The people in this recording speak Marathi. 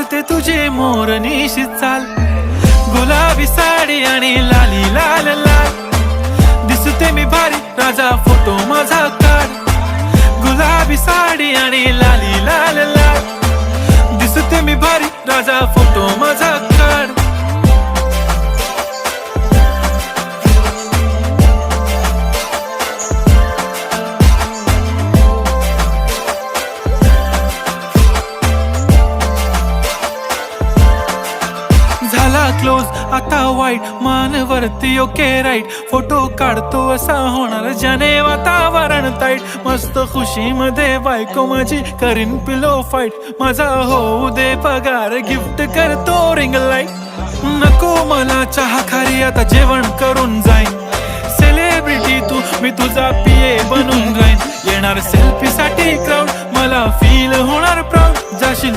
आवडते तुझे मोरनीशी चाल, गुलाबी साडी आणि लाली लाल लाल. दिसते मी भारी राजा फोटो माझा काढ, गुलाबी साडी आणि लाली लाल लाल. दिसते मी भारी राजा फोटो माझा काढ. झाला क्लोज आता वाईट, मानवरती ओके राईट. फोटो काढतो असा होणार ज्याने वातावरण ताईट. मस्त खुशी मध्ये बायको माझी करीन पिलो फाईट. माझा होऊ दे पगार, गिफ्ट करतो रिंग लाईट. नको मला चहा खारी, आता जेवण करून जाईन. सेलिब्रिटी तू, मी तुझा पिये बनून राहीन. येणार सेल्फी साठी क्राऊड, मला फील होणार प्राऊड. जाशील